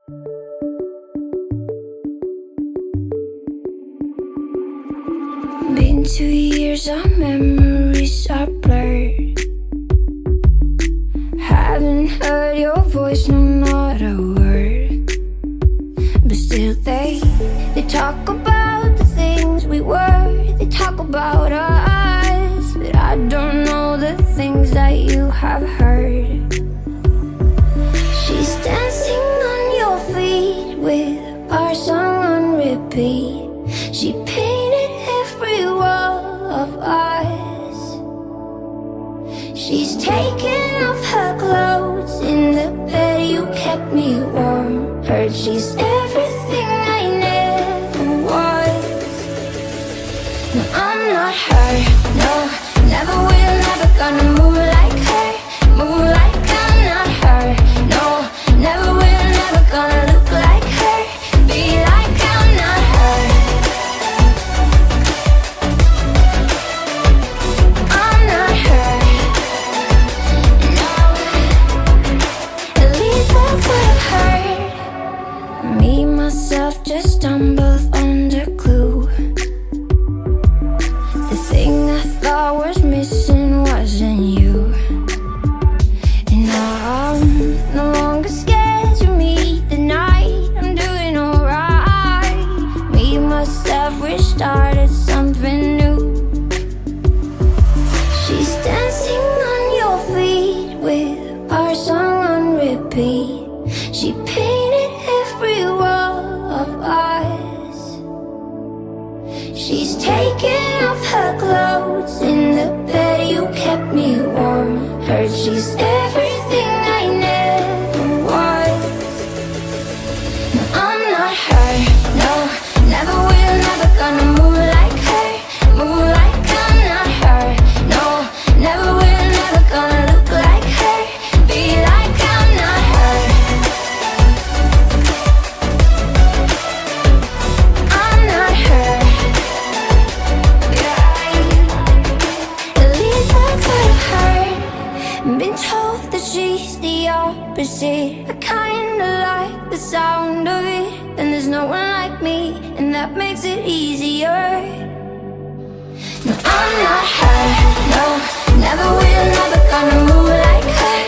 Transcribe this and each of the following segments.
Been 2 years, our memories are blurred. Haven't heard your voice, no, not a word. But still they talk about the things we were. They talk about us, but I don't know the things that you have heard. She's dancing on your feet with our song on repeat. She painted every wall of us. She's taken off her clothes in the bed, you kept me warm. Heard she's everything I never was. No, I'm not her, no, never will, never gonna move like her. Move like I'm not her, no, never will, never gonna look like her. Be like I'm not her. I'm not her, no, at least that's what I've heard. Me, myself, just stumbled on the clue. The thing I thought was missing wasn't you. And now I'm no longer scared to meet the night. I'm doing alright. Me, myself, we started something new. She's dancing on your feet with our song on repeat. She painted every wall of us. She's taken off her clothes in the bed, you kept me warm. Heard she's everything I never was. No, I'm not her, no, never will, never gonna move like her. Move like I'm not her, no, never will, never gonna look like her. Be like I'm not her. I'm not her, yeah. At least that's what I've heard. Been told that she's the opposite. I kinda like the sound of it. And there's no one like me, and that makes it easier. No, I'm not her, no, never will, never gonna move like her.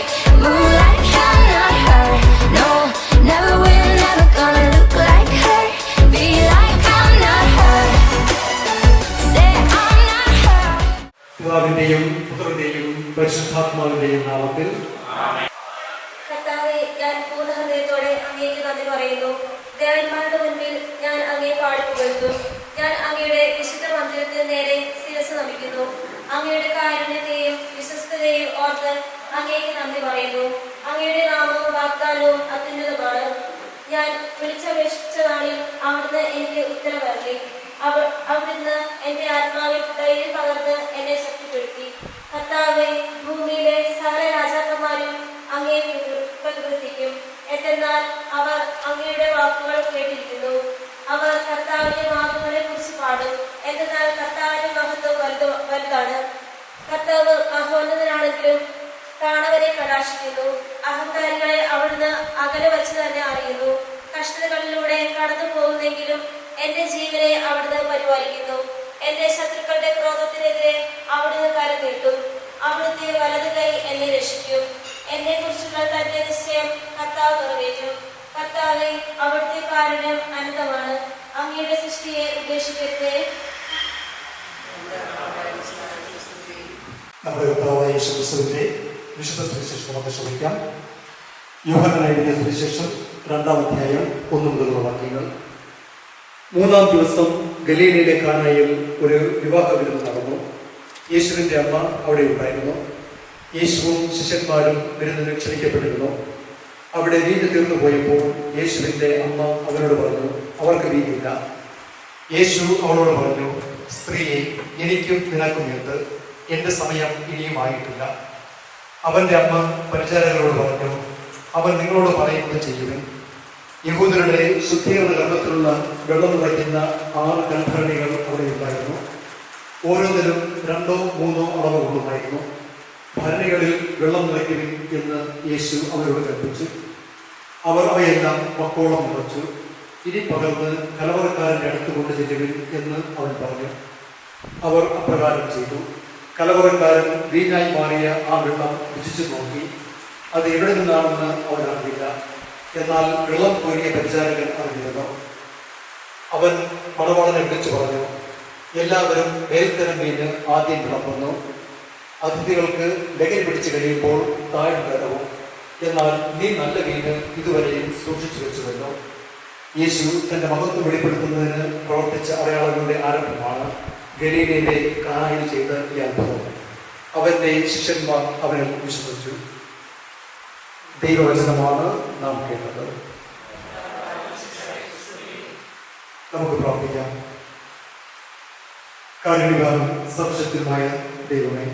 Move like I'm not her, no, never will, never gonna look like her. Be like I'm not her. Say I'm not her. പിതാവിന്റെയും പുത്രന്റെയും പരിശുദ്ധാത്മാവിന്റെയും നാമത്തിൽ കർത്താവേ, ഞാൻ പൂർണ്ണ ഹൃദയത്തോടെ അങ്ങേക്ക് നന്ദി പറയുന്നു. ദേവന്മാരുടെ മുൻപിൽ ഞാൻ അങ്ങയെ പാടിപ്പുകഴ്ത്തും. ഞാൻ അങ്ങയുടെ വിശുദ്ധ മന്ദിരത്തിന് നേരെ ശിരസ്സ് നമിക്കുന്നു. അങ്ങയുടെ കാരുണ്യത്തെയും വിശ്വസ്തതയെയും ഓർത്ത് അങ്ങേക്ക് നന്ദി പറയുന്നു. അങ്ങയുടെ നാമവും വാഗ്ദാനവും അത്യുന്നതമാണ്. ഞാൻ വിളിച്ചപേക്ഷിച്ച നാളിൽ അവിടുന്ന് എനിക്ക് ഉത്തരവരുളി. അവിടുന്ന് എന്റെ ആത്മാവിൽ ധൈര്യം പകർന്ന് എന്നെ ശക്തിപ്പെടുത്തി. കർത്താവേ, ഭൂമിയിലെ സകല രാജാക്കന്മാരും അങ്ങയെ പ്രകീർത്തിക്കും. എന്തെന്നാൽ അവർ അങ്ങയുടെ വാക്കുകൾ കേട്ടിരിക്കുന്നു. അവർ കർത്താവിന്റെ വാക്കുകളെ കുറിച്ച് പാടും. എന്തെന്നാൽ കർത്താവിന്റെ മഹത്വം വലുതാണ്. കർത്താവ് മഹോന്നതനാണെങ്കിലും കാണവരെ കടാക്ഷിക്കുന്നു. അഹങ്കാരികളെ അവിടുന്ന് അകലെ വച്ച് തന്നെ അറിയുന്നു. കഷ്ടതകളിലൂടെ കടന്നു പോകുന്നെങ്കിലും എന്റെ ജീവനെ അവിടുന്ന് പരിപാലിക്കുന്നു. എന്റെ ശത്രുക്കളുടെ ക്രോധത്തിനെതിരെ അവിടുന്ന് കരം നീട്ടും. അവിടുത്തെ വലതു കൈ എന്നെ രക്ഷിക്കും. എന്നെ കുറിച്ചുള്ള തന്റെ നിശ്ചയം കർത്താവ് നിറവേറ്റും. കർത്താവെ, അവിടുത്തെ കാരുണ്യം അനന്തമാണ്. അങ്ങയുടെ സൃഷ്ടിയെ ഉപേക്ഷിക്കരുതേ. നമ്മുടെ കർത്താവായ യേശു ക്രിസ്തുവിന്റെ വിശുദ്ധ സുവിശേഷം നമുക്ക് ശ്രമിക്കാം. യോഹന്നാൻ എഴുതിയ സുവിശേഷം 2-ാം അധ്യായം 1 മുതലുള്ള വാക്യങ്ങൾ. 3-ാം ദിവസം ഗലീലയിലെ കാനായിൽ ഒരു വിവാഹ വിരുന്ന് നടന്നു. യേശുവിന്റെ അമ്മ അവിടെ ഉണ്ടായിരുന്നു. യേശുവും ശിഷ്യന്മാരും വിരുന്നിന് ക്ഷണിക്കപ്പെട്ടിരുന്നു. അവിടെ വീഞ്ഞ് തീർന്നു പോയപ്പോൾ യേശുവിന്റെ അമ്മ അവരോട് പറഞ്ഞു, അവർക്ക് വീഞ്ഞില്ല. യേശു അവളോട് പറഞ്ഞു, സ്ത്രീയെ, എനിക്കും നിനക്കും എന്ത്? എന്റെ സമയം ഇനിയും ആയിട്ടില്ല. അവന്റെ അമ്മ പരിചാരകരോട് പറഞ്ഞു, അവൻ നിങ്ങളോട് പറയുന്നത് ചെയ്യുവിൻ. യഹൂദരുടെ ശുദ്ധീകരണ കർമ്മത്തിലുള്ള വെള്ളം നിറയ്ക്കുന്ന 6 കൽഭരണികൾ അവിടെ ഉണ്ടായിരുന്നു. ഓരോന്നിലും 2-3 അളവ് കൊണ്ടുണ്ടായിരുന്നു. ഭരണികളിൽ വെള്ളം നിറയ്ക്കുവിൻ എന്ന് യേശു അവരോട് കൽപ്പിച്ചു. അവർ അവയെല്ലാം വക്കോളം നിറച്ചു. ഇനി പകർന്ന് കലവറക്കാരൻ്റെ അടുത്ത് കൊണ്ട് ചെല്ലുവിൻ എന്ന് അവൻ പറഞ്ഞു. അവർ അപ്രകാരം ചെയ്തു. കലവറക്കാരൻ വീഞ്ഞായി മാറിയ ആ വെള്ളം രുചിച്ചു നോക്കി. അത് എവിടെ നിന്നാണെന്ന് അവൻ അറിയില്ല. എന്നാൽ വെള്ളം കോരിയ പരിചാരകൻ അറിഞ്ഞിരുന്നു. അവൻ മണവാളനെ വിളിച്ചു പറഞ്ഞു, എല്ലാവരും മേൽത്തരം വീഞ്ഞ് ആദ്യം വിളമ്പുന്നു. അതിഥികൾക്ക് ലഹരി പിടിച്ചു കഴിയുമ്പോൾ താഴ്ന്നു കയറവും. എന്നാൽ നീ നല്ല വീഞ്ഞ് ഇതുവരെയും സൂക്ഷിച്ചു വെച്ചുവല്ലോ. യേശു തന്റെ മഹത്വം വെളിപ്പെടുത്തുന്നതിന് പ്രവർത്തിച്ച അടയാളങ്ങളുടെ ആരംഭമാണ് ഗലീലയിലെ കാനായിൽ ചെയ്ത ഈ അത്ഭുതം. അവന്റെ ശിഷ്യന്മാർ അവനിൽ വിശ്വസിച്ചു. ദൈവവചനമാണ് നാം കേട്ടത്. നമുക്ക് പ്രാർത്ഥിക്കാം. കാരുണ്യവാനും സർവശക്തനുമായ ദൈവമേ,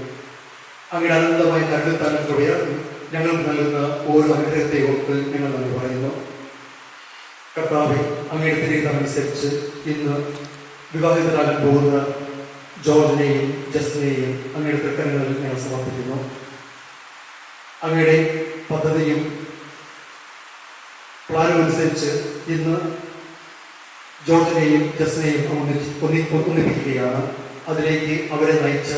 അങ്ങയുടെ അനന്തമായ കരുണത്താലും കൃപയാലും ഞങ്ങൾക്ക് നൽകുന്ന ഓരോ അനുഗ്രഹത്തെ ഓർത്ത് ഞങ്ങൾ നന്ദി പറയുന്നു. കർത്താവെ, അങ്ങയുടെ തിരികെതനുസരിച്ച് ഇന്ന് വിവാഹിതരാകാൻ പോകുന്ന ജോർജിനെയും ജസ്റ്റിനെയും അങ്ങയുടെ തൃക്കരങ്ങളിൽ ഞങ്ങൾ സമർപ്പിക്കുന്നു. അങ്ങയുടെ പദ്ധതിയും പ്ലാനും അനുസരിച്ച് ഇന്ന് ജോർജിനെയും ജസ്റ്റിനെയും ഒന്നിപ്പിക്കുകയാണ്. അതിലേക്ക് അവരെ നയിച്ച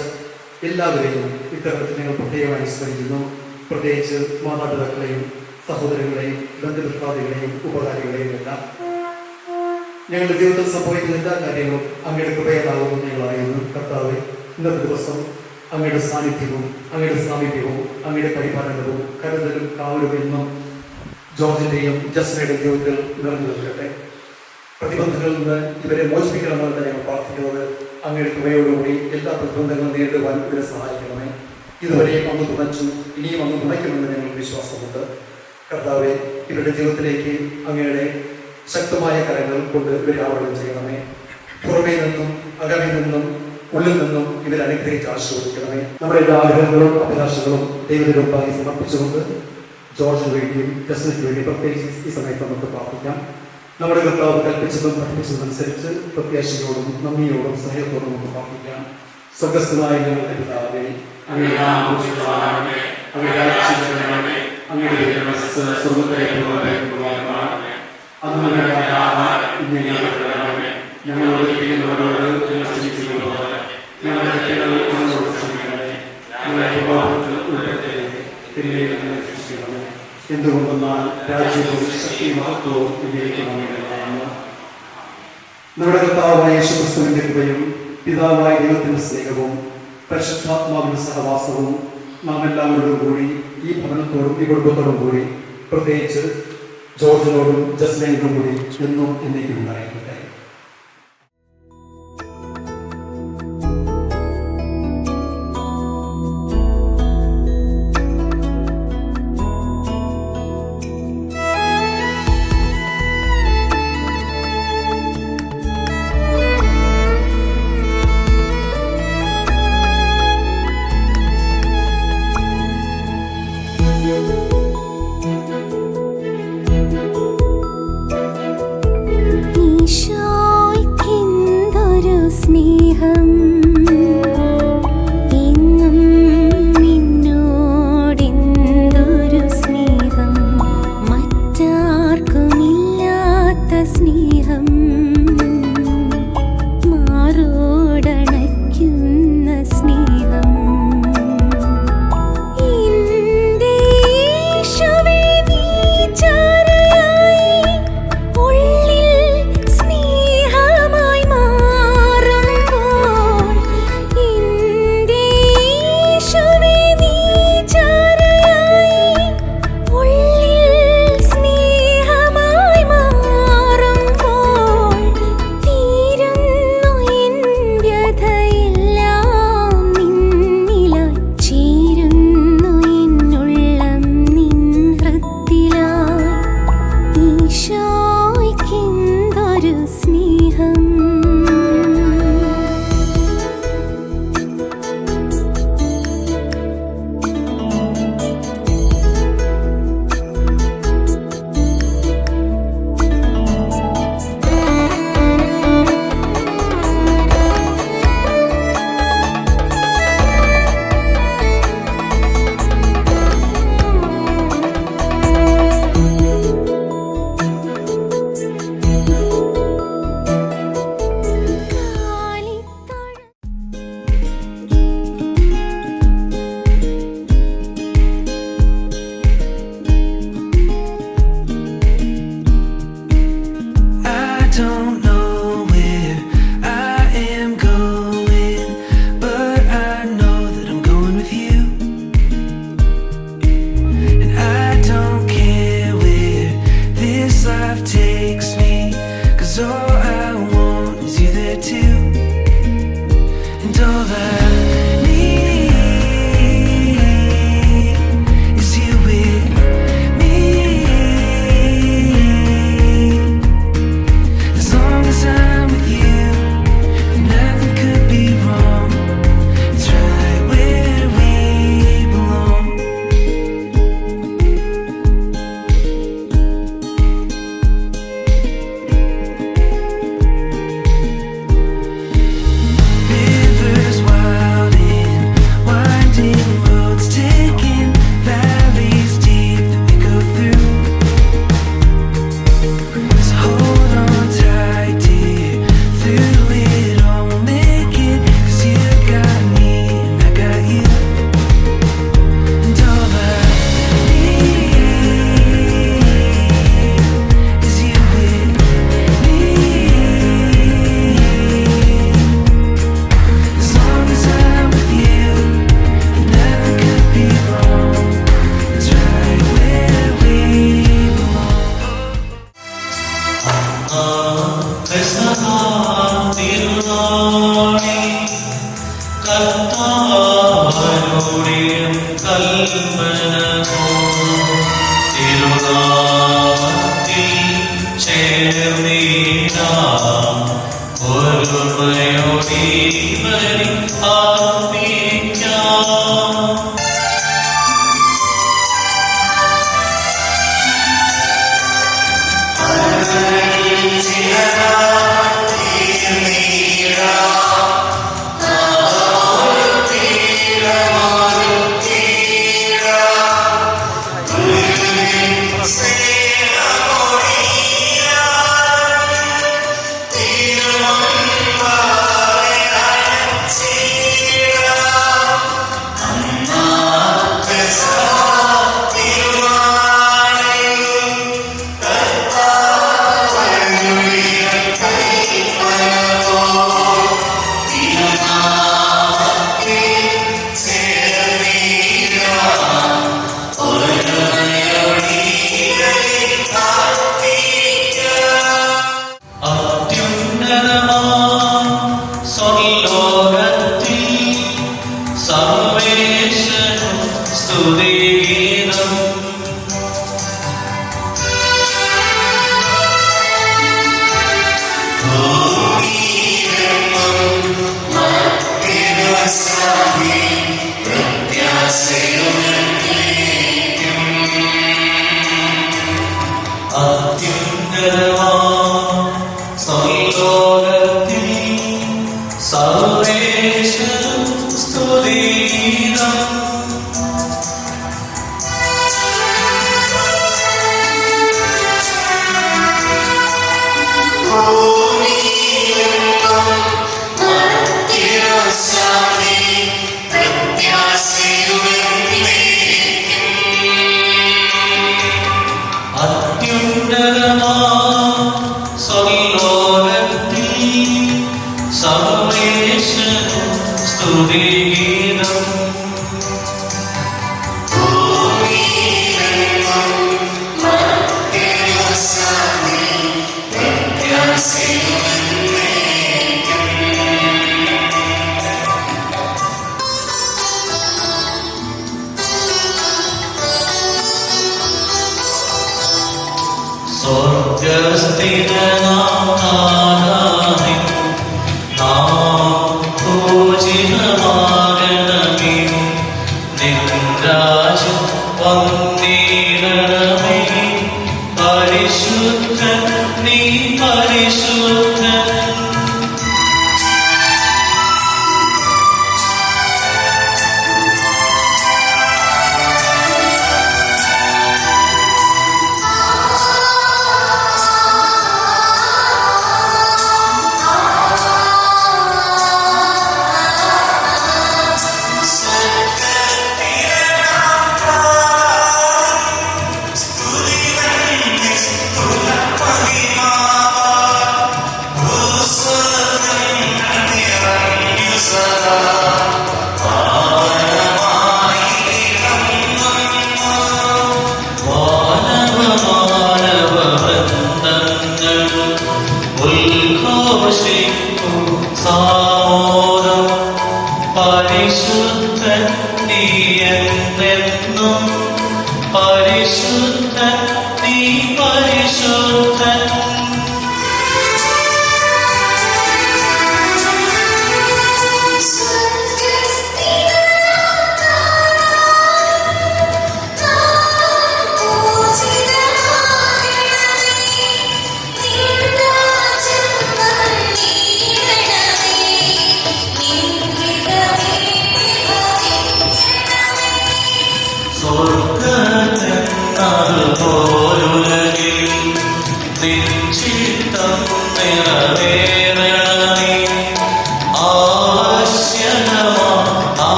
എല്ലാവരെയും ഇത്തരത്തിൽ ഞങ്ങൾ പ്രത്യേകമായി സ്മരിക്കുന്നു. പ്രത്യേകിച്ച് മാതാപിതാക്കളെയും സഹോദരങ്ങളെയും ബന്ധുമിത്രാദികളെയും ഉപകാരികളെയും എല്ലാം. ഞങ്ങളുടെ ജീവിതത്തിൽ സംഭവിക്കുന്ന എല്ലാ കാര്യങ്ങളും അങ്ങയുടെ കൃപയാകുമെന്ന് ഞങ്ങൾ അറിയുന്നു. കർത്താവെ, ഇന്നത്തെ ദിവസം അങ്ങയുടെ സാന്നിധ്യവും അങ്ങയുടെ സാമീപ്യവും അങ്ങയുടെ പരിപാലനവും കരുതലും കാവലും എന്നും ജോർജിന്റെയും ജസ്റ്റിന്റെയും ജീവിതത്തിൽ നിറഞ്ഞു നിൽക്കട്ടെ. പ്രതിബന്ധങ്ങളിൽ നിന്ന് ഇവരെ മോചിപ്പിക്കണമെന്ന് ഞങ്ങൾ പ്രാർത്ഥിക്കുന്നത് അങ്ങയുടെ കൃപയോടുകൂടി എല്ലാ പ്രതിബന്ധങ്ങളും നേരിടുവാൻ ഇവരെ സഹായിക്കണമേ. ഇതുവരെയും അങ്ങ് തുണച്ചു, ഇനിയും അങ്ങ് തുണയ്ക്കുമെന്ന് ഞങ്ങൾക്ക് വിശ്വാസമുണ്ട്. കർത്താവെ, ഇവരുടെ ജീവിതത്തിലേക്ക് അങ്ങയുടെ ശക്തമായ കരങ്ങൾ കൊണ്ട് ഇവരെ ആവരണം ചെയ്യണമേ. പുറമേ നിന്നും അകമേ നിന്നും ഉള്ളിൽ നിന്നും ഇവരെ അനുഗ്രഹിച്ച് ആശീർവദിക്കണമേ. നമ്മുടെ എല്ലാ ആഗ്രഹങ്ങളും അഭിലാഷങ്ങളും ദൈവത്തിന്റെ മുമ്പാകെ സമർപ്പിച്ചുകൊണ്ട് ജോർജിന് വേണ്ടിയും ജസ്റ്റിന് വേണ്ടി പ്രത്യേകിച്ച് ഈ സമയത്ത് നമുക്ക് പ്രാർത്ഥിക്കാം. നമ്മുടെ കർത്താവ് കൽപ്പിച്ചതും പഠിപ്പിച്ചതനുസരിച്ച് പ്രത്യാശയോടും നന്ദിയോടും സ്നേഹത്തോടും നമുക്ക് പ്രാർത്ഥിക്കാം. സ്വർഗസ്ഥനായ ഞങ്ങളുടെ പിതാവേ, അങ്ങയുടെ എന്തുകൊണ്ടെന്നാൽ രാജ്യവും ശക്തി മഹത്വവും നമ്മുടെ കർത്താവായ യേശുക്രിസ്തുവിന്റെ കൃപയും പിതാവായ ദൈവത്തിന്റെ സ്നേഹവും പരിശുദ്ധാത്മാവിന്റെ സഹവാസവും നാം എല്ലാവരോടും കൂടി ഈ ഭവനത്തോടും ഈ കുടുംബത്തോടും കൂടി പ്രത്യേകിച്ച് ജോർജിനോടും ജസ്റ്റിനോടും കൂടി എന്നും എന്നേക്കും ഉണ്ടായിരിക്കട്ടെ. തിരുനാളി കർത്താവരുടെ കൽപ്പനമോ തിരുനാമത്തിൽ ചേർന്നിടാം ഒരുമയോടെ ബലി അർപ്പിക്കാം.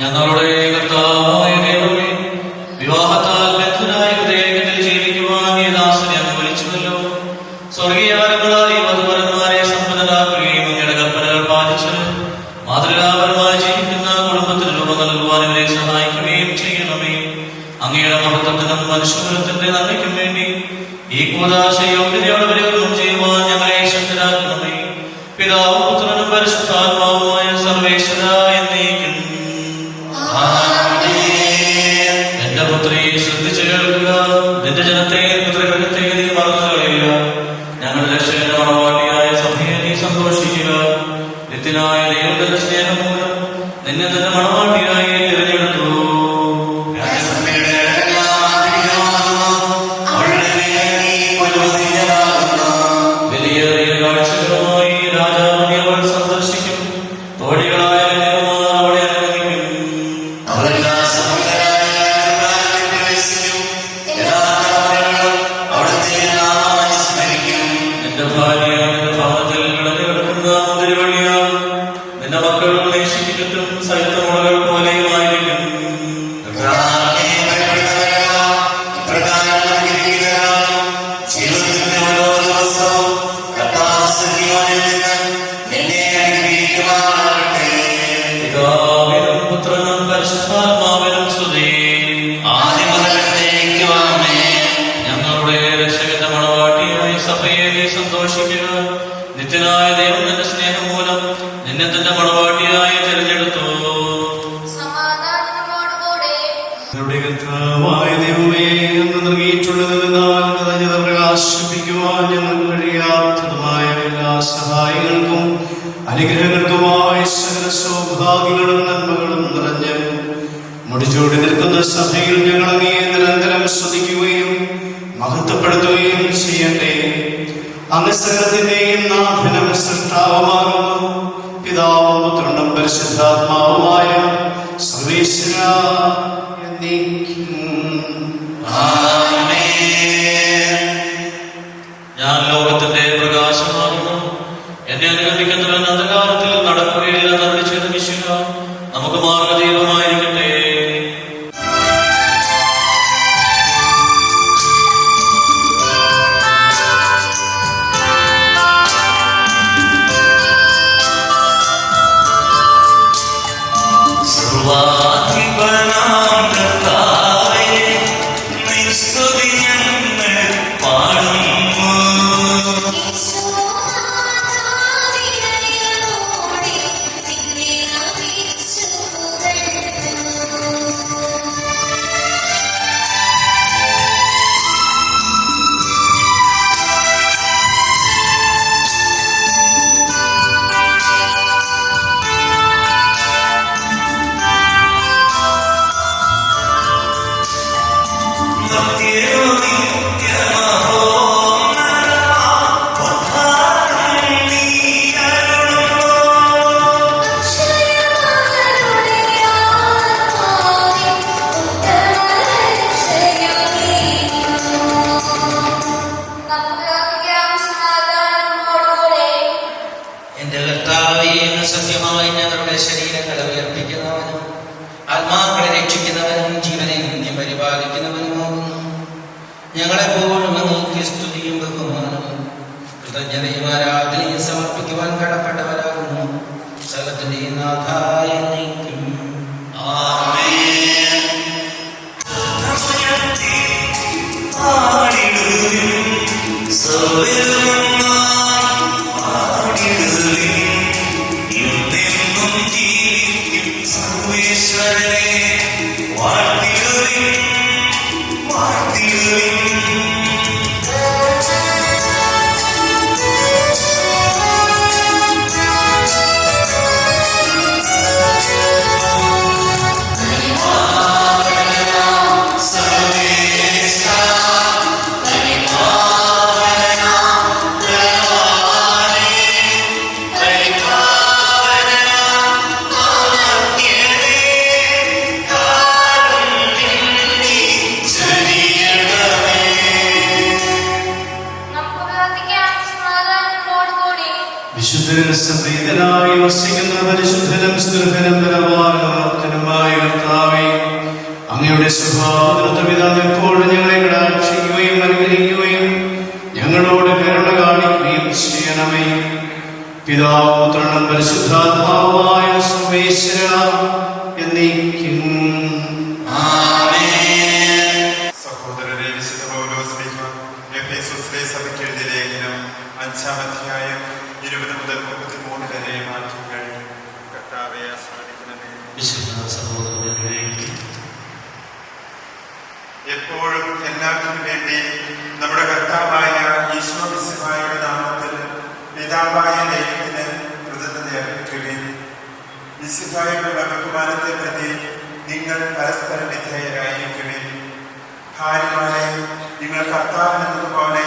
ഞങ്ങളുടെ കർത്താവായ ദൈവമേ, വിവാഹത്താൽ ബന്ധനായ ഹൃദയത്തിൽ ജീവിക്കുവാൻ ഈ ദാസനെ അങ്ങ് വിളിച്ചുവല്ലോ. സ്വർഗീയപരങ്ങളായി വധുവരന്മാരെ സമ്പന്നരാക്കുകയും അങ്ങയുടെ കൽപ്പനകൾ പാലിച്ച് മാതൃകാപരമായി ജീവിക്കുന്ന കുടുംബത്തിന് രൂപം നൽകുവാൻ ഇവരെ സഹായിക്കുകയും ചെയ്യണമേ. അങ്ങയുടെ മഹത്വത്തിനും മനുഷ്യകുലത്തിന്റെ നന്മയ്ക്കും വേണ്ടി ഈ കൂദാശ യോഗ്യതയോടെ പരികർമ്മം ചെയ്യുവാൻ ഞങ്ങളെ ശക്തരാക്കണമേ. പിതാവും പുത്രനും പരിശുദ്ധാത്മാവുമായ സർവേശ്വര എന്നേക്കും. എന്റെ പുത്രി ശ്രദ്ധിച്ചു കേൾക്കുക. നിന്റെ ജനത്തെ പുത്രഗ്രഹത്തെ നീ മറന്നു കളയുക. ഞങ്ങളുടെ രക്ഷകന്റെ മണവാട്ടിയായ സഭയെ നീ സന്തോഷിക്കുക. നിത്യനായ ദൈവത്തിന്റെ സ്നേഹം മൂലം നിന്നെ തന്നെ മണവാട്ടിയായി തിരഞ്ഞെടുത്തു. വലിയ കാഴ്ചകളുമായി രാജാവിനെ അവൾ സന്ദർശിക്കും. തോഴികളായ കന്യകമാർ അവളെ അനുഗമിക്കും. നിന്റെ ഭാര്യ നിന്റെ ഭവനത്തിൽ ഇളഞ്ഞു കിടക്കുന്ന മുന്തിരിവള്ളിയാകും. നിന്റെ മക്കൾ മേശയ്ക്ക് ചുറ്റും സൈത്തമുളകൾ പോലെയുമായിരിക്കും. പിതാവിനും പുത്രനും പരിശുദ്ധാത്മാവിനും സ്തുതി. ഞങ്ങളുടെ രക്ഷകന്റെ മണവാട്ടിയായ സഭയെ നീ സന്തോഷിക്കുക. നിത്യനായ ദൈവം നിന്റെ സ്നേഹം മൂലം നിന്നെ തന്റെ മണവാട്ടിയായി തിരഞ്ഞെടുത്തു. ഞങ്ങളുടെ കർത്താവായ ദൈവമേ, അങ്ങ് നൽകിയിട്ടുള്ളതിനാൽ നിറഞ്ഞത് പ്രകാശിപ്പിക്കുവാൻ ഞങ്ങൾ കഴിയാത്തതുമായ എല്ലാ സഹായങ്ങൾക്കും അനുഗ്രഹങ്ങൾക്കുമായി സകല സൗഭാഗ്യങ്ങളും നന്മകളും നിറഞ്ഞ് മുടിച്ചൂടി നിൽക്കുന്ന സഭയിൽ ഞങ്ങൾ അങ്ങേ നിരന്തരം സ്തുതിക്കുകയും മഹത്വപ്പെടുത്തുകയും ചെയ്യട്ടെ. അങ്ങ് സകലത്തിന്റെയും നാഥനും സൃഷ്ടാവുമാകുന്നു. പിതാവും പുത്രനും പരിശുദ്ധാത്മാവുമായ സർവേശ്വര എന്നേക്കും. ഞാൻ ലോകത്തിന്റെ പ്രകാശമാകുന്നു. എന്നെ അനുഗമിക്കുന്നവൻ അന്ധകാരത്തിൽ നടക്കുകയില്ല എന്നരുളി ചെയ്ത മിശിഹ നമുക്ക് മാർഗ്ഗദീപമായിരിക്കട്ടെ. സർവാധിപനാം കർത്താവേ, നിൻ സ്തുതി ഞങ്ങൾ പാടുന്നു. എന്റെ കർത്താവേ, അങ്ങ് സത്യമായി ഞങ്ങളുടെ ശരീരങ്ങളെ ഉയർപ്പിക്കുന്നവനും ആത്മാക്കളെ രക്ഷിക്കുന്നവനും ജീവനെ നിത്യം പരിപാലിക്കുന്നവനുമാകുന്നു. ഞങ്ങളെപ്പോഴും അങ്ങേക്ക് സ്തുതിയും ബഹുമാനവും കൃതജ്ഞതയും ആരാധനയും സമർപ്പിക്കുവാൻ കടപ്പെട്ടവരാകുന്നു. സകലത്തിന്റെയും നാഥായ എന്നേക്കും. ജീവിക്കും സ്വർഗത്തിൽ സംപ്രീതനായി വസിക്കുന്ന പരിശുദ്ധനും സ്തുതനും ബലവാനുമായ കർത്താവേ, അങ്ങയുടെ സ്വഭാവം എപ്പോഴും ഞങ്ങളെ കടാക്ഷിക്കുകയും അനുഗ്രഹിക്കുകയും ഞങ്ങളോട് കരുണ കാണിക്കുകയും ചെയ്യണമേ. പിതാവ് പുത്രനും പരിശുദ്ധാത്മാവായ സർവേശ്വര എന്നേക്കും. സഹോദരരെ, വിശുദ്ധ പൗലോസ് ശ്ലീഹ എഫേസുസിലെ സഭയ്ക്ക് എഴുതിയ ലേഖനം 5-ാം അധ്യായം 20 മുതൽ 33 വരെ വാക്യങ്ങൾ. കർത്താവെ ആസ്വദിക്കണമേ. എപ്പോഴും എല്ലാവർക്കും വേണ്ടി നമ്മുടെ കർത്താവായ ഈശോ മിശിഹായുടെ നാമത്തിൽ പിതാവായ ദൈവത്തിന് കൃതജ്ഞത അർപ്പിക്കുകയും മിശിഹായുടെ ബഹുമാനത്തെ പ്രതി നിങ്ങൾ പരസ്പരം വിധേയരായിരിക്കുകയും ഭാര്യമാരെ നിങ്ങൾ കർത്താവിനെന്നതുപോലെ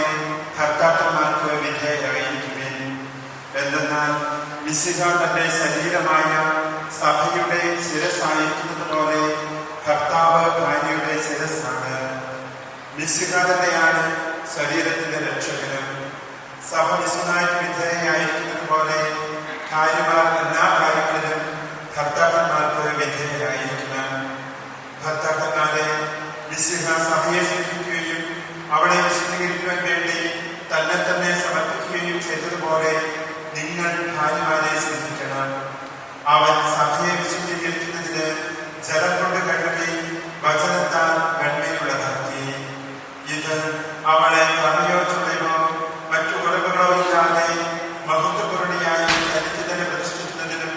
ഭർത്താക്കന്മാർക്ക് വിധേയരായിരിക്കുകയും. എന്തെന്നാൽ മിശിഹ തന്റെ ശരീരമായ സഭയുടെ ശിരസ്സായിരിക്കുന്നത് പോലെ ഭർത്താവ് ഭാര്യയുടെ ശിരസ്സാണ്. മിശിഹ തന്നെയാണ് ശരീരത്തിന്റെ രക്ഷകനും. സഭ മിശിഹായ്ക്ക് വിധേയയായിരിക്കുന്നത് പോലെ ഭാര്യമാർ എല്ലാ കാര്യങ്ങളിലും ഭർത്താക്കന്മാർക്ക് വിധേയരായിരിക്കണം. ഭർത്താക്കന്മാരെ, മിശിഹ സഭയെ സ്നേഹിക്കുകയും അവളെ വിശദീകരിക്കുവാൻ വേണ്ടി തന്നെ സമർപ്പിക്കുകയും ചെയ്തതുപോലെ നിങ്ങൾ ഭാര്യമാരെ സ്നേഹിക്കണം. അവൻ സഭയെ വിശദീകരിക്കുന്നതിന് ജലം കൊണ്ട് കഴുകി വചനത്താൽ നന്മയുള്ളതാക്കി. ഇത് അവളെ കവിയോ ചുമയോ മറ്റു കുറവുകളോ ഇല്ലാതെ മഹത്വപൂർണിയായി തനിക്ക് തന്നെ പ്രതിഷ്ഠിക്കുന്നതിന്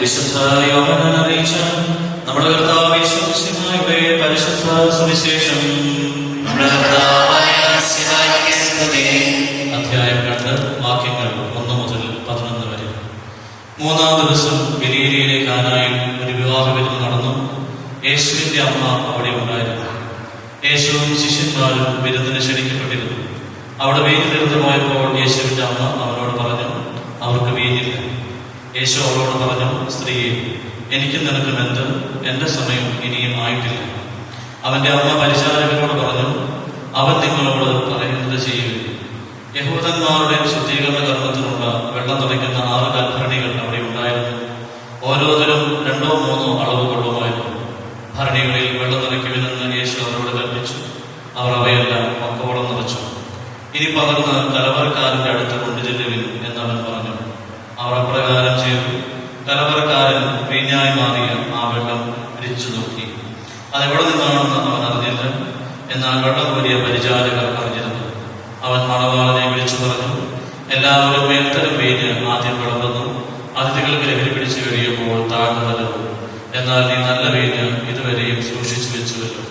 വിശുദ്ധ യോഹന്നാൻ അറിയിച്ച നമ്മുടെ കർത്താവ് യേശുമിശിഹായുടെ പരിശുദ്ധ സുവിശേഷം. അധ്യായം 2 വാക്യങ്ങൾ 1 മുതൽ 11 വരെ. 3-ാം ദിവസം ഗലീലയിലെ കാനായിൽ ഒരു വിവാഹ വിരുന്ന് നടന്നു. യേശുവിന്റെ അമ്മ അവിടെ ഉണ്ടായിരുന്നു. യേശുവും ശിഷ്യന്മാരും വിരുന്നിന് ക്ഷണിക്കപ്പെട്ടിരുന്നു. അവിടെ വീഞ്ഞ് തീർന്നു പോയപ്പോൾ യേശുവിന്റെ അമ്മ അവനോട് പറഞ്ഞു, അവർക്ക് വീഞ്ഞില്ല. യേശു അവളോട് പറഞ്ഞു, സ്ത്രീയെ, എനിക്കും നിനക്കും എന്ത്? എന്റെ സമയം ഇനിയും ആയിട്ടില്ല. അവന്റെ അമ്മ പരിചാരകനോട് പറഞ്ഞു, അവൻ നിങ്ങളോട് പറയുന്നത് ചെയ്യുക. യഹൂദന്മാരുടെ ശുദ്ധീകരണ കർമ്മത്തിനുള്ള വെള്ളം തുടയ്ക്കുന്ന 6 കൽഭരണികൾ അവിടെ ഉണ്ടായിരുന്നു. ഓരോന്നിലും 2-3 അളവ് കൊള്ളുമായിരുന്നു. ഭരണികളിൽ വെള്ളം നിറയ്ക്കുമെന്ന് യേശു അവരോട് കൽപ്പിച്ചു. അവർ അവയെല്ലാം പക്കവോളം നിറച്ചു. ഇനി പകർന്ന് കലവറക്കാരന്റെ അടുത്ത് കൊണ്ടുചെല്ലുവിൻ എന്നവൻ പറഞ്ഞു. അവർ അപ്രകാരം ചെയ്തു. കലവറക്കാരൻ വീഞ്ഞായി മാറിയ ആ വെള്ളം പിരിച്ചു നോക്കി. അതെവിടെ നിന്നാണെന്ന് അവൻ അറിഞ്ഞില്ല. എന്നാൽ വെള്ളം കോരിയ പരിചാരകർ അറിഞ്ഞിരുന്നു. അവൻ മണവാളനെ വിളിച്ചു പറഞ്ഞു, എല്ലാവരും മേൽത്തരം വീഞ്ഞ് ആദ്യം വിളമ്പുന്നു. അതിഥികൾക്ക് ലഹരി പിടിച്ചു കഴിയുമ്പോൾ താഴ്ന്നു തരുന്നു. എന്നാൽ നീ നല്ല വീഞ്ഞ് ഇതുവരെയും സൂക്ഷിച്ചു വെച്ചുവല്ലോ.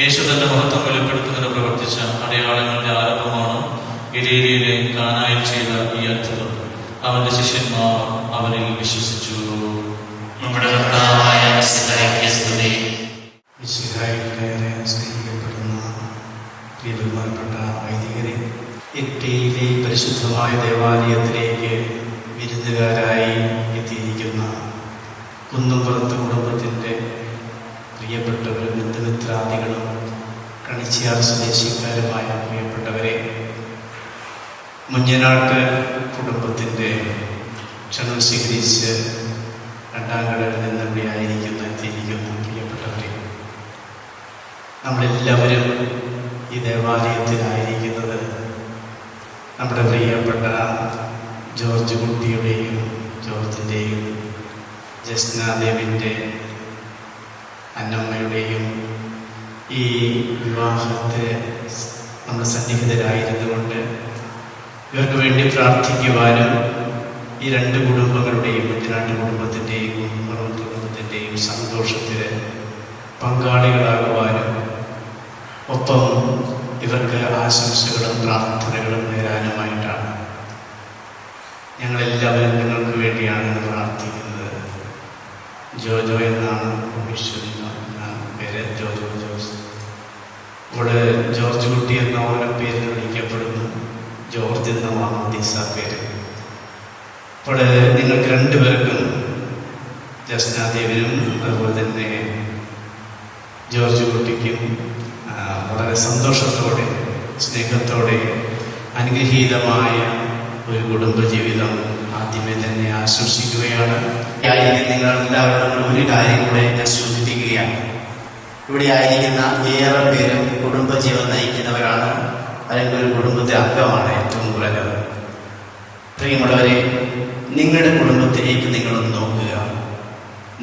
യേശു തന്റെ മഹത്വം വെളിപ്പെടുത്തുന്നതിന് പ്രവർത്തിച്ച അടയാളങ്ങളുടെ ആരംഭമാണ് ഗലീലയിലെ കാനായിൽ ചെയ്ത ഈ അത്ഭുതം. അവന്റെ ശിഷ്യന്മാർ അവനിൽ വിശ്വസിച്ചു. നമ്മുടെ കർത്താവായ മിശിഹായ്ക്ക് സ്തുതി. മിശിഹായിലേറെ സ്നേഹിക്കപ്പെടുന്ന ബഹുമാനപ്പെട്ട വൈദികരെ, ഇറ്റലിയിലെ പരിശുദ്ധമായ ദേവാലയത്തിലേക്ക് വിരുന്നുകാരായി എത്തിയിരിക്കുന്ന കുന്നുംപുറത്ത് കുടുംബത്തിൻ്റെ പ്രിയപ്പെട്ടവരും ബന്ധുമിത്രാദികളും കണിച്ചിയാർ സ്വദേശിക്കാരുമായ പ്രിയപ്പെട്ടവരെ, മുഞ്ഞനാട്ട് കുടുംബത്തിൻ്റെ ക്ഷണം സ്വീകരിച്ച് 2-ാം കടലിൽ നിന്നിവിടെ എത്തിയിരിക്കുന്ന പ്രിയപ്പെട്ടവരെ, നമ്മളെല്ലാവരും ഈ ദേവാലയത്തിലായിരിക്കുന്നത് നമ്മുടെ പ്രിയപ്പെട്ട ജോർജ് കുട്ടിയുടെയും ജോർജിൻ്റെയും ജസ്നാദേവിൻ്റെ അന്നമ്മയുടെയും ഈ വിവാഹത്തെ നമ്മൾ സന്നിഹിതരായിരുന്നുകൊണ്ട് ഇവർക്ക് വേണ്ടി പ്രാർത്ഥിക്കുവാനും ഈ 2 കുടുംബങ്ങളുടെയും മുഞ്ഞനാട്ട് കുടുംബത്തിൻ്റെയും കുന്നുംപുറം കുടുംബത്തിൻ്റെയും സന്തോഷത്തിൽ പങ്കാളികളാകുവാനും ഒപ്പം ഇവർക്ക് ആശംസകളും പ്രാർത്ഥനകളും നേരാനുമായിട്ടാണ് ഞങ്ങളെല്ലാവരും നിങ്ങൾക്ക് വേണ്ടിയാണ് പ്രാർത്ഥിക്കുന്നത്. ജോജോ എന്നാണ് പേര്, ജോജോ ജോസ്. ഇവിടെ ജോർജ് കുട്ടി എന്ന ഓരോ പേരിൽ വിളിക്കപ്പെടുന്നു. ജോർജ് എന്ന മാമോദീസ പേര്. അപ്പോൾ നിങ്ങൾക്ക് 2 പേർക്കും, ജസ്നാദേവിനും അതുപോലെ തന്നെ ജോർജ് കുട്ടിക്കും വളരെ സന്തോഷത്തോടെ സ്നേഹത്തോടെ അനുഗ്രഹീതമായ ഒരു കുടുംബജീവിതം ആദ്യമേ തന്നെ ആശംസിക്കുകയാണ്. നിങ്ങൾ എല്ലാവരോടും ഒരു കാര്യം കൂടെ ഞാൻ സൂചിപ്പിക്കുകയാണ്. ഇവിടെ ആയിരിക്കുന്ന ഏറെ പേരും കുടുംബജീവൻ നയിക്കുന്നവരാണ്, അല്ലെങ്കിൽ ഒരു കുടുംബത്തെ അംഗമാണ് ഏറ്റവും കുറഞ്ഞത്. പ്രിയമുള്ളവരെ, നിങ്ങളുടെ കുടുംബത്തിലേക്ക് നിങ്ങളൊന്ന് നോക്കുക.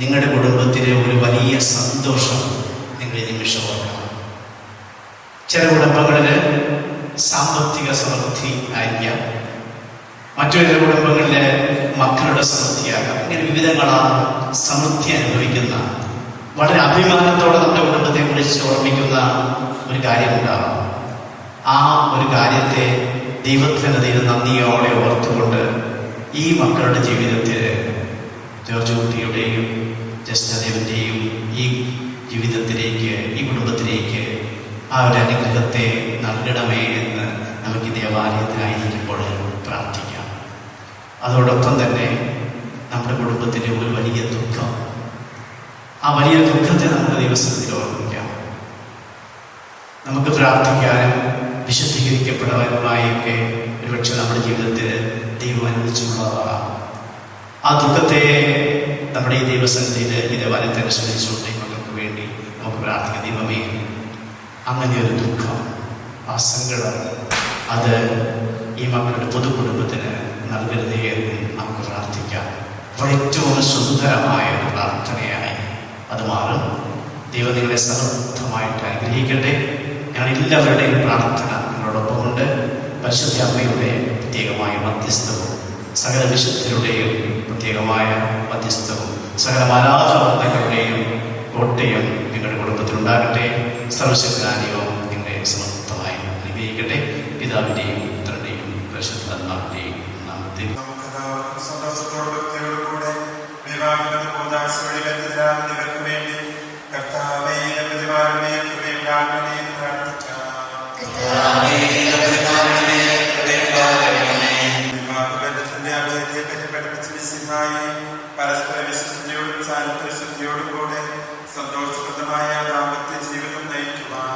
നിങ്ങളുടെ കുടുംബത്തിലെ ഒരു വലിയ സന്തോഷം നിങ്ങൾ ഈ നിമിഷം ഓർക്കണം. ചില കുടുംബങ്ങളിൽ സാമ്പത്തിക സമൃദ്ധി ആയിരിക്കാം, മറ്റൊരു ചില കുടുംബങ്ങളിൽ മക്കളുടെ സമൃദ്ധിയാകാം. ഇങ്ങനെ വിവിധങ്ങളാണ് സമൃദ്ധി അനുഭവിക്കുന്ന, വളരെ അഭിമാനത്തോടെ നമ്മുടെ കുടുംബത്തെ കുറിച്ച് ഓർമ്മിക്കുന്ന ഒരു കാര്യമുണ്ടാകും. ആ ഒരു കാര്യത്തെ ദൈവത്തിൻ്റെ നന്ദിയോടെ ഓർത്തുകൊണ്ട് ഈ മക്കളുടെ ജീവിതത്തിൽ ജോർജ് കുട്ടിയുടെയും ജസ്നദേവിൻ്റെയും ഈ ജീവിതത്തിലേക്ക്, ഈ കുടുംബത്തിലേക്ക് ആ ഒരു അനുഗ്രഹത്തെ നൽകണമേ എന്ന് നമുക്ക് ദേവാലയത്തിലായിരിക്കുമ്പോൾ പ്രാർത്ഥിക്കാം. അതോടൊപ്പം തന്നെ നമ്മുടെ കുടുംബത്തിലെ ഒരു വലിയ ദുഃഖം, ആ വലിയ ദുഃഖത്തെ നമുക്ക് ദിവസത്തിൽ ഓർമ്മിക്കാം. നമുക്ക് പ്രാർത്ഥിക്കാനും വിശുദ്ധീകരിക്കപ്പെടുവാനുമായൊക്കെ ഒരുപക്ഷെ നമ്മുടെ ജീവിതത്തിൽ ദൈവം അനുവദിച്ചുള്ളതാണ്. ആ ദുഃഖത്തെ നമ്മുടെ ഈ ദൈവസന്നിധിയിൽ ഈ ദേവാലയത്തെ അനുസരിച്ചുകൊണ്ട് മക്കൾക്ക് വേണ്ടി നമുക്ക് പ്രാർത്ഥിക്കാം. ദൈവമേ, അങ്ങനെ ഒരു ദുഃഖം, ആ സങ്കടം, അത് ഈ മക്കളുടെ പൊതുകുടുംബത്തിന് നൽകരുതേ എന്ന് നമുക്ക് പ്രാർത്ഥിക്കാം. അപ്പോൾ ഏറ്റവും സുന്ദരമായ ഒരു പ്രാർത്ഥനയായി അത് മാറും. ദൈവം നിങ്ങളെ സമൃദ്ധമായിട്ട് അനുഗ്രഹിക്കട്ടെ. ഞാൻ എല്ലാവരുടെയും പ്രാർത്ഥന നിങ്ങളോടൊപ്പമുണ്ട്. പരിശുദ്ധ അമ്മയുടെ പ്രത്യേകമായ മധ്യസ്ഥവും സകല വിശുദ്ധരുടെയും പ്രത്യേകമായ മധ്യസ്ഥവും സകല മാലാഖവൃന്ദങ്ങളുടെയും കോട്ടയും നിങ്ങളുടെ കുടുംബത്തിലുണ്ടാകട്ടെ. സർവശക്തനാനിയോ നിങ്ങളെ സമർത്ഥമായി അനുഗ്രഹിക്കട്ടെ. പിതാവിൻ്റെയും പുത്രൻ്റെയും പരിശുദ്ധാത്മാവിൻ്റെയും നാമത്തിൽ നമുക്കെല്ലാവർക്കും സന്തോഷത്തോടും ഭക്തിയോടുകൂടെ വിവാഹത്തിന് കൂതാശകളിലെതിരാകുന്നവർക്ക് വേണ്ടി കർത്താവേ പ്രതിമാരണമേ കൃപയുണ്ടാകണമേ എന്ന് പ്രാർത്ഥിക്കാം. വിവാഹബന്ധത്തിന്റെ അഭയത്തെ പറ്റി പഠിപ്പിച്ച മിശിഹായെ പരസ്പര വിശ്വസ്തയോടും ചാരിത്ര ശുദ്ധിയോടും കൂടെ സന്തോഷപ്രദമായ ദാമ്പത്യ ജീവിതം നയിക്കുവാൻ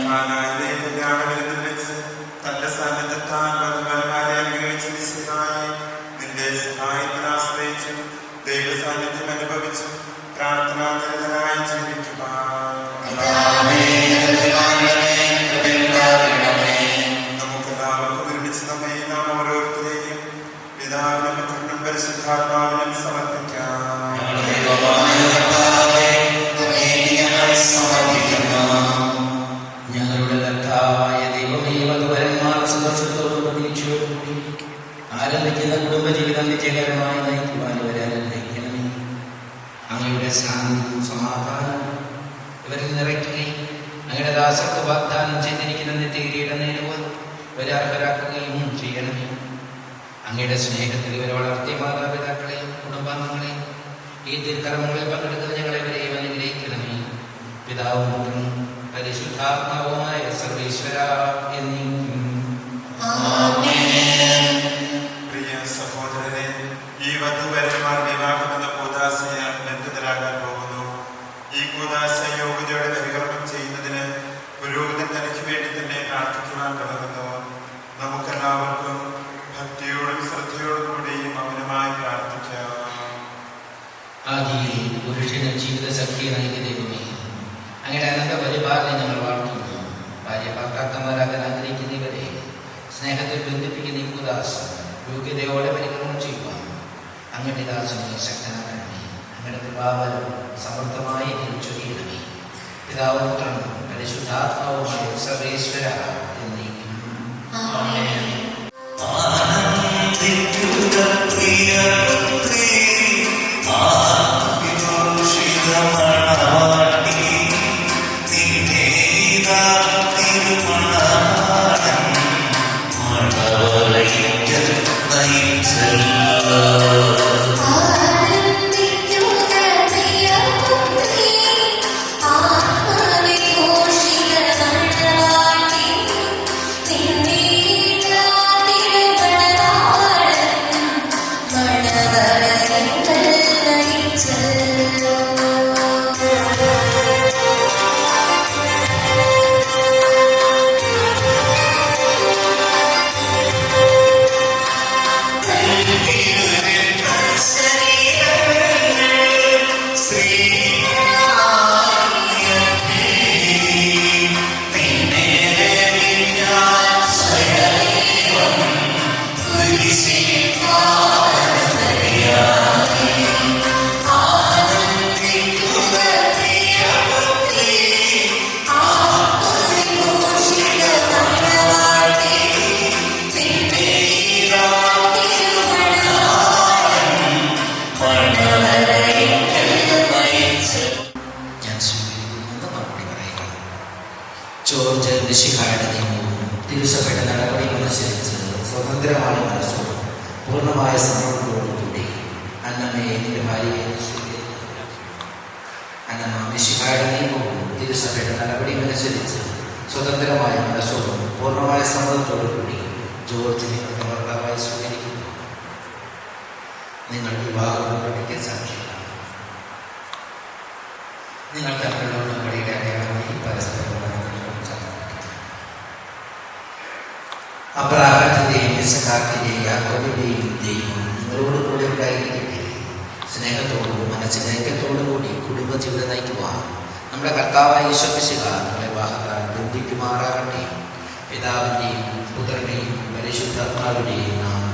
കാനായിലെ കല്യാണവിരുന്നിൽ വെച്ച് തന്റെ സാന്നിധ്യത്താൽ വധുവരന്മാരെ അനുഗ്രഹിച്ച മിശിഹായെ നിന്റെ സഹായത്തിൽ ആശ്രയിച്ചും ദൈവ സാന്നിധ്യം അനുഭവിച്ചും പ്രാർത്ഥനാനിരതരായി ജീവിക്കുവാൻ നമുക്കെല്ലാവർക്കും ഒരുമിച്ച് നമ്മെ നാം ഓരോരുത്തരെയും പിതാവിനും പുത്രനും പരിശുദ്ധാത്മാവിനും സമർപ്പിക്കാം. ഞങ്ങളുടെ കർത്താവായ ദൈവമേ, വധുവരന്മാർ സന്തോഷത്തോടും പ്രതീക്ഷയോടും കൂടി ആരംഭിക്കുന്ന കുടുംബജീവിതം വിജയകരമായി നയിക്കുവാൻ ഇവരെ അനുഗ്രഹിക്കണമേ. അങ്ങയുടെ ശാന്തിയും സമാധാനവും ഇവരിൽ നിറയ്ക്കുകയും അങ്ങയുടെ ദാസർക്ക് വാഗ്ദാനം ചെയ്തിരിക്കുന്ന നിത്യകിരീടം നേടുവാൻ ഇവരെ അർഹരാക്കുകയും ചെയ്യണമേ. അങ്ങയുടെ സ്നേഹത്തിൽ ഇവരെ വളർത്തിയ മാതാപിതാക്കളെയും കുടുംബാംഗങ്ങളെയും ഈ തിരുക്കർമ്മങ്ങളിൽ പങ്കെടുക്കുന്ന ഞങ്ങളെവരെയും അനുഗ്രഹിക്കണമേ. പിതാവും പുത്രനും പരിശുദ്ധാത്മാവുമായ സർവേശ്വര എന്നേക്കും. പ്രിയ സഹോദരരെ, ഈ വധുവരന്മാർ വിവാഹമെന്ന കൂദാശയാൽ ബന്ധിതരാകാൻ പോകുന്നു. ഈ കൂദാശ യോഗ്യതയോടെ പരികർമ്മം ചെയ്യുന്നതിന് പുരോഹിതൻ തനിക്ക് വേണ്ടി തന്നെ പ്രാർത്ഥിക്കുവാൻ തുടങ്ങുന്നു. നമുക്കെല്ലാവർക്കും ഭക്തിയോടും ശ്രദ്ധയോടും കൂടിയും മൗനമായി പ്രാർത്ഥിക്കാം. ആദിയിൽ പുരുഷന് ജീവിത ശക്തി നൽകിയ ദൈവമേ, അങ്ങയുടെ അനന്ത പരിപാലനം ഞങ്ങൾ വാഴ്ത്തുന്നു. ഭാര്യ ഭർത്താക്കന്മാരാകാൻ ആഗ്രഹിക്കുന്നവരെ സ്നേഹത്തിൽ ബന്ധിപ്പിക്കുന്ന ഈ കൂദാശ യോഗ്യതയോടെ പരികർമ്മം ചെയ്യുവാൻ അങ്ങയുടെ ദാസനെ ശക്തനാക്കണമേ. അങ്ങയുടെ കൃപാവരം സമൃദ്ധമായി ചൊരിയണമേ. പിതാവും പുത്രനും പരിശുദ്ധാത്മാവുമായ സർവേശ്വര എന്നേക്കും. ആനന്ദിക്കുക പ്രിയപുത്രീ, ആവിഘോഷിതമണവാട്ടി, നിന്നേതാ തിരുമണവാളൻ മണവറയ്ക്കൽ നയിച്ചല്ലോ. ജോർജ് മിശിഹായുടെ നിയമവും തിരുസഭയുടെ നടപടിയും അനുസരിച്ച് സ്വതന്ത്രമായ മനസ്സോടും പൂർണ്ണമായ സമർപ്പണത്തോടും കൂടി അന്നമ്മയെ നിന്റെ ഭാര്യയെ സ്വീകരിക്കുക. അന്നമ്മ മിശിഹായുടെ നിയമവും തിരുസഭയുടെ നടപടിയും അനുസരിച്ച് സ്വതന്ത്രമായ മനസ്സോടും പൂർണ്ണമായ സമ്മതത്തോടും കൂടി ജോർജിനെ ഭർത്താവായി സ്വീകരിക്കുന്നു. നിങ്ങൾ വിവാഹം പഠിക്കാൻ സാക്ഷിയാണ്. നിങ്ങൾ തമ്മിലുള്ള ഉടമ്പടിയുടെ അടയാളമായി പരസ്പരം അബ്രാഹത്തിന്റെയും ഇസഹാക്കിന്റെയും യാക്കോബിന്റെയും ദൈവം നിങ്ങളോട് കൂടെ ഉണ്ടായിരിക്കട്ടെ. സ്നേഹത്തോടും മനസ്സിനേക്കത്തോടും കൂടി കുടുംബജീവിതം നയിക്കുവാൻ നമ്മുടെ കർത്താവായ ഈശോ മിശിഹ നമ്മളെ വിവാഹത്താൽ ബന്ധിക്കുമാറാകട്ടെ. പിതാവിന്റെയും പുത്രന്റെയും പരിശുദ്ധാത്മാവിന്റെയും നാമത്തിൽ.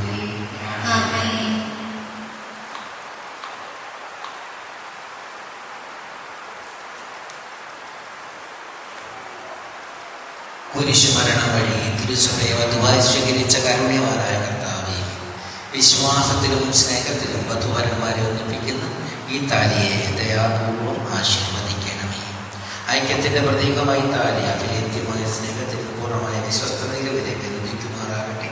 കുരിശുമരണം വഴി തിരുസഭയെ വധുവായി സ്വീകരിച്ച കാരുണ്യവാനായ കർത്താവേ, വിശ്വാസത്തിലും സ്നേഹത്തിലും വധുവരന്മാരെ ഒന്നിപ്പിക്കുന്ന ഈ താലിയെ ദയാപൂർവം ആശീർവദിക്കണമേ. ഐക്യത്തിൻ്റെ പ്രതീകമായി താലി അഭിലേത്യമായ സ്നേഹത്തിലും പൂർണ്ണമായ വിശ്വസ്തതയിലേക്ക് ഉദിക്കുമാറാകട്ടെ.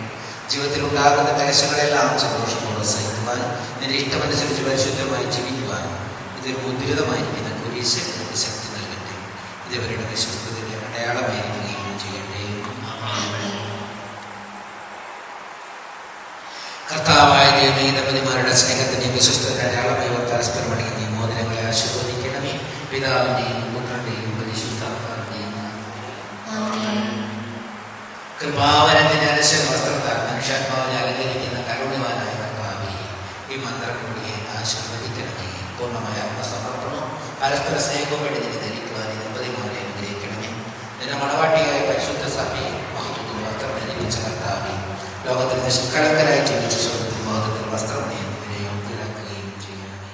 ജീവിതത്തിലുണ്ടാകുന്ന ക്ലേശങ്ങളെല്ലാം സന്തോഷത്തോടെ സഹിക്കുവാനും നിന്റെ ഇഷ്ടമനുസരിച്ച് പരിശുദ്ധമായി ജീവിക്കുവാനും ഇതൊരു ഉദ്ധരിതമായി നിനക്ക് കുരിശ് ശക്തി നൽകട്ടെ. ഇതവരുടെ വിശ്വസ്തതയുടെ അടയാളമായിരിക്കുകയും ചെയ്യട്ടെ. കർത്താവായ ദൈവമേ, ദമ്പതിമാരുടെ സ്നേഹത്തിൻ്റെയും വിശ്വസ്തയുടെ അടയാളമായി പരസ്പരം അടങ്ങിയ മോദനങ്ങളെ ആശീർവദിക്കണമേ. പിതാവിൻ്റെയും പുത്രൻ്റെയും പരിശുദ്ധാത്മാവിൻ്റെയും കൃപാവരത്തിൻ്റെ അനശ്വര വസ്ത്രത്താൽ മനുഷ്യാത്മാവിനെ അലങ്കരിക്കുന്ന കരുണ്യവാനായ കർത്താവേ, ഈ മന്ത്രം കൂടിയെ ആശീർവദിക്കണമേ. പൂർണ്ണമായ ആത്മസമർപ്പണവും പരസ്പര സ്നേഹവും വേണ്ടി നിന്നെ ധരിക്കുവാൻ ഈ ദമ്പതിമാരെ അനുഗ്രഹിക്കണമേ. നിന്റെ മണവാട്ടിയായ പരിശുദ്ധ സഭയെ മഹത്വത്തിന് വസ്ത്രം ധരിപ്പിച്ച കർത്താവേ, ലോകത്തിൽ നിഷ്കളങ്കരായി ജീവിച്ച സ്വർഗത്തിൽ മഹത്വത്തിന് വസ്ത്രം ഇവരെ യോഗ്യരാക്കുകയും ചെയ്യണമേ.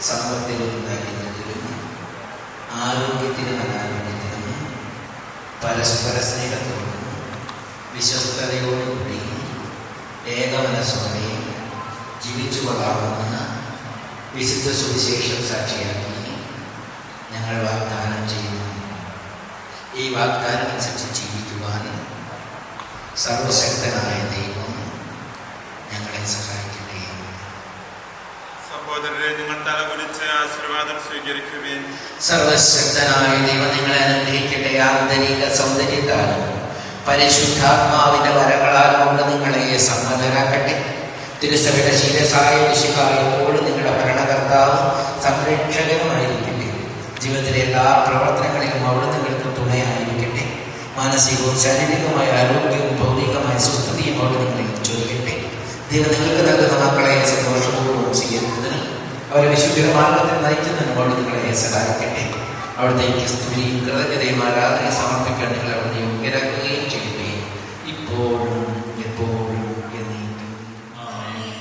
സമ്പത്തിലും ദാരിദ്ര്യത്തിലും ആരോഗ്യത്തിലും അനാരോഗ്യത്തിലും പരസ്പര സ്നേഹത്തോടും വിശ്വസ്തയോടുകൂടി ഏകമനസ്സോടെ ജീവിച്ചു കൊള്ളാവുന്ന വിശുദ്ധ സുവിശേഷം സാക്ഷിയാക്കി ഞങ്ങൾ വാഗ്ദാനം ചെയ്യുന്നു. ഈ വാഗ്ദാനം അനുസരിച്ച് ജീവിക്കുവാൻ സർവശക്തനായ ദൈവം ഞങ്ങളെ സഹായിക്കട്ടെ. സഹോദരരെ, നിങ്ങൾ തലകുനിച്ച് ആശീർവാദം സ്വീകരിക്കുകയും സർവശക്തനായ ദൈവം നിങ്ങളെ അനുഗ്രഹിക്കട്ടെ. ആന്തരിക സൗന്ദര്യത്താലും പരിശുദ്ധാത്മാവിന്റെ വരങ്ങളാലും കൊണ്ട് നിങ്ങളെ സമ്മതരാക്കട്ടെ. തിരുസഭയുടെ ശീലസായ വിശുദ്ധായ എപ്പോഴും നിങ്ങളുടെ ഭരണകർത്താവും സംരക്ഷകനുമായിരിക്കട്ടെ. ജീവിതത്തിലെ എല്ലാ പ്രവർത്തനങ്ങളിലും അവിടെ നിങ്ങൾക്ക് തുണയായിരിക്കട്ടെ. മാനസികവും ശാരീരികമായ ആരോഗ്യവും ഭൗതികമായ സുസ്ഥിതിയും അവിടെ നിങ്ങളെ ചൊല്ലട്ടെ. ദൈവം നിങ്ങൾക്ക് നൽകുന്ന മക്കളെ സന്തോഷപൂർവ്വം സ്വീകരിക്കുന്നതിനും അവരെ വിശുദ്ധിയുടെ മാർഗത്തിൽ നയിക്കുന്നതിനും അവിടെ നിങ്ങളെ സഹായിക്കട്ടെ. അവിടുത്തേക്ക് സ്തുതിയും കൃതജ്ഞതയും ആരാധനയും സമർപ്പിക്കാൻ നിങ്ങൾ അവിടെ യോഗ്യരാക്കുകയും ചെയ്യട്ടെ, ഇപ്പോഴും എപ്പോഴും എന്നേക്കും. ആമേൻ.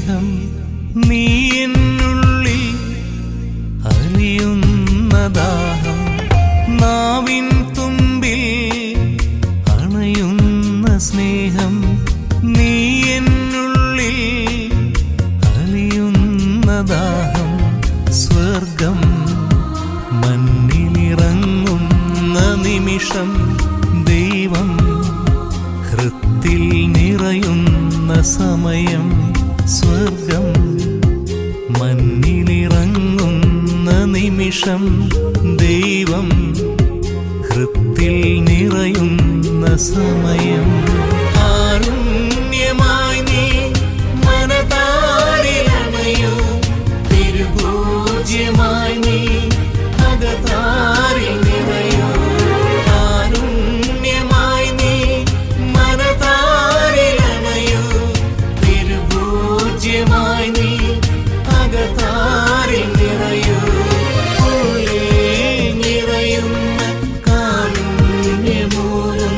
സ്നേഹം നീ എന്നുള്ളിൽ അലിയുന്ന ദാഹം നാവിൻ തുമ്പിൽ അണയുന്ന സ്നേഹം നീ എന്നുള്ളിൽ അലിയുന്ന ദാഹം സ്വർഗം മണ്ണിലിറങ്ങുന്ന നിമിഷം ദൈവം ഹൃത്തിൽ നിറയുന്ന സമയം സ്വർഗം മണ്ണിലിറങ്ങുന്ന നിമിഷം ദൈവം ഹൃത്തിൽ നിറയുന്ന സമയം കാരുണ്യമായി നീ മനതാരിലണയൂ തിരുപൂജ്യമായി നീ അകതാരിൽ നിറയൂ കാരുണ്യമായി നീ മനതാരിലണയൂ തിരുപൂജ്യമായി നീ അകതാരിൽ നിറയൂ നിറയുന്ന കാരുണ്യമൂറുന്ന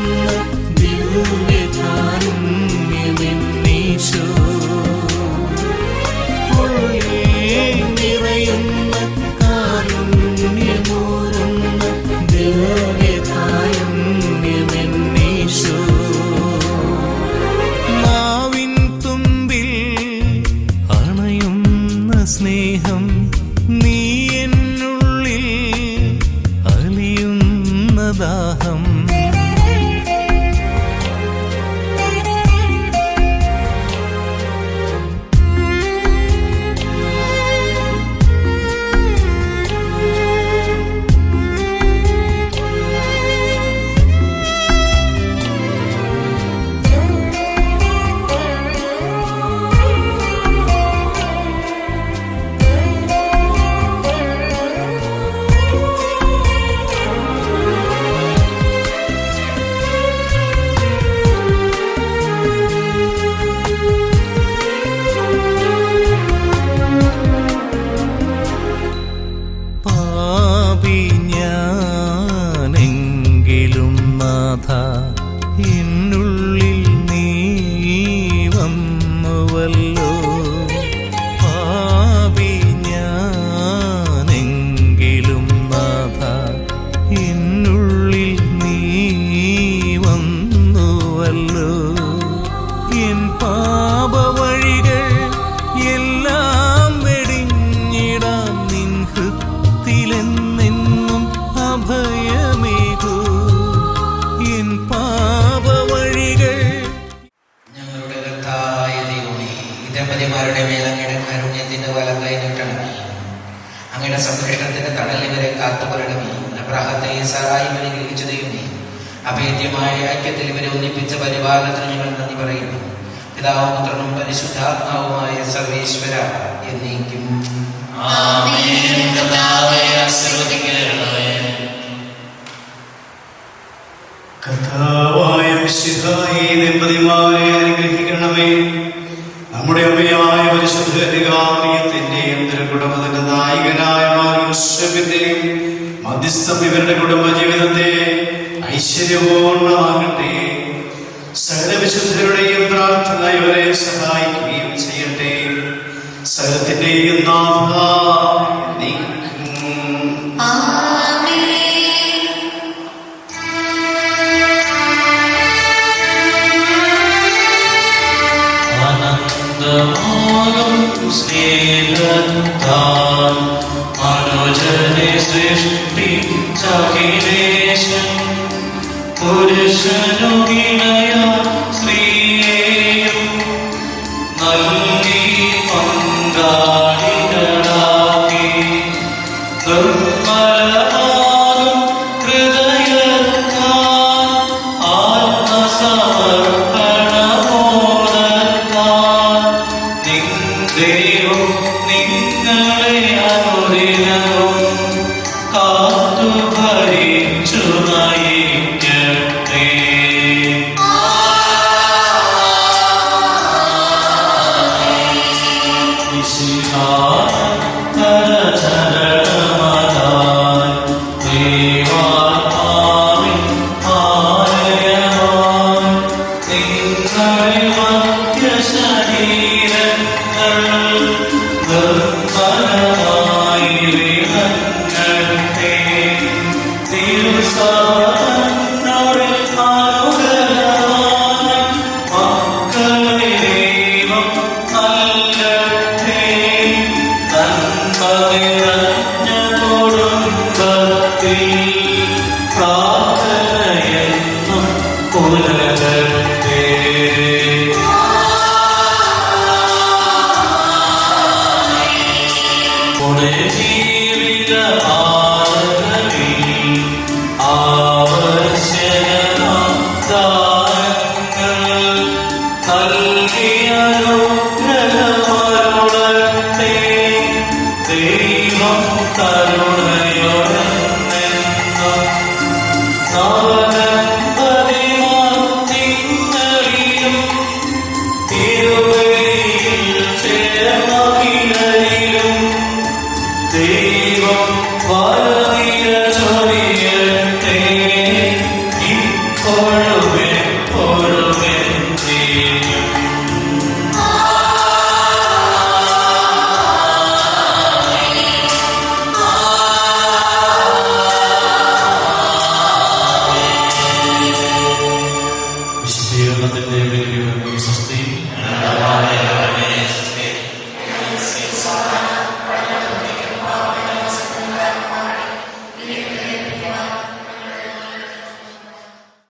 ദിവ്യകാരുണ്യമെന്നീശോ നിറയുന്ന കാരുണ്യമൂറുന്ന ദിവ്യകാരുണ്യമെന്നീശോ നാവിൻ തുമ്പിൽ അണയുന്ന സ്നേഹം നീ എന്നുള്ളിൽ അലിയുന്ന ദാഹം പാപി ഞാനെങ്കിലും നാഥ എന്നുള്ളിൽ നീ വന്നുവല്ലോ പാപി ഞാനെങ്കിലും നാഥ എന്നുള്ളിൽ നീ വന്നുവല്ലോ എൻ പാപവഴികൾ എല്ലാം വെടിഞ്ഞിടാൻ നിൻ ഹൃത്തിലെന്നെന്നും അഭയമേകൂ എൻ പാപവഴികൾ ഞങ്ങളുടെ കർത്താവായ ദൈവമേ, ഈ ദമ്പതിമാരുടെ മേൽ അങ്ങയുടെ കാരുണ്യത്തിന്റെ വലം കൈ നീട്ടണമേ. അങ്ങയുടെ സംരക്ഷണത്തിന്റെ തണൽ ഇവരെ കാത്തുപറയണമേ. അബ്രാഹത്തെയും സാറായും അനുഗ്രഹിച്ച ദൈവമേ, അഭേദ്യമായ ഐക്യത്തിൽ ഇവരെ ഒന്നിപ്പിച്ച പരിപാലനത്തിന് ഞങ്ങൾ നന്ദി പറയുന്നു. പിതാവും പുത്രനും പരിശുദ്ധാത്മാവുമായ സർവേശ്വര എന്നേക്കും കർത്താവായ മിശിഹായേ, ദമ്പതിമാരെ അനുഗ്രഹിക്കണമേ. നമ്മുടെ അമ്മയായ പരിശുദ്ധ കന്യകാമറിയത്തിന്റെയും തിരുക്കുടുംബത്തിന്റെ നായകനായ യോസേഫിന്റെയും മധ്യസ്ഥം ഇവരുടെ കുടുംബ ജീവിതത്തെ ഐശ്വര്യപൂർണ്ണമാകട്ടെ. സകല വിശുദ്ധരുടെയും പ്രാർത്ഥന ഇവരെ സഹായിക്കുകയും ചെയ്യട്ടെ. സകലത്തിന്റെയും നാഥ അനന്തമാകും സ്നേഹത്താൽ മനോജനെ സൃഷ്ടിച്ചഖിലേശൻ പുരുഷനുകിലയ സ്ത്രീയെയും നൽകി പങ്കാളികളാക്കി നിർമ്മലമാകും ഹൃദയത്താൽ ആത്മസമർപ്പണമോദത്താൽ ദൈവം നിങ്ങളെ അനുദിനവും കാത്തു ഭരിച്ചു നയിക്കട്ടെ. ശരീരങ്ങൾ നിർമ്മലമായി വിളങ്ങട്ടെ. തിരുസഭയുടെ അനുഗ്രഹമായി മക്കളെ ദൈവം നൽകട്ടെ. നന്മ നിറഞ്ഞ കുടുംബത്തിൽ പ്രാർത്ഥനയെന്നും പുലരട്ടെ. ജീവിതമാർഗ്ഗത്തിൽ ആവശ്യകതാരങ്ങൾ നൽകിയനുഗ്രഹമരുളട്ടെ. ദൈവം കരുണയോടെന്നെന്നും നവദമ്പതിമാർത്തിങ്ങളിലും തിരുവഴിയിൽ ചേർന്നകിലും ദൈവം വരനിര ചൊരിയട്ടെ. ഇപ്പോഴും എപ്പോഴും എന്നേക്കും. വിശുദ്ധീകരണത്തിന്റെ വലിയ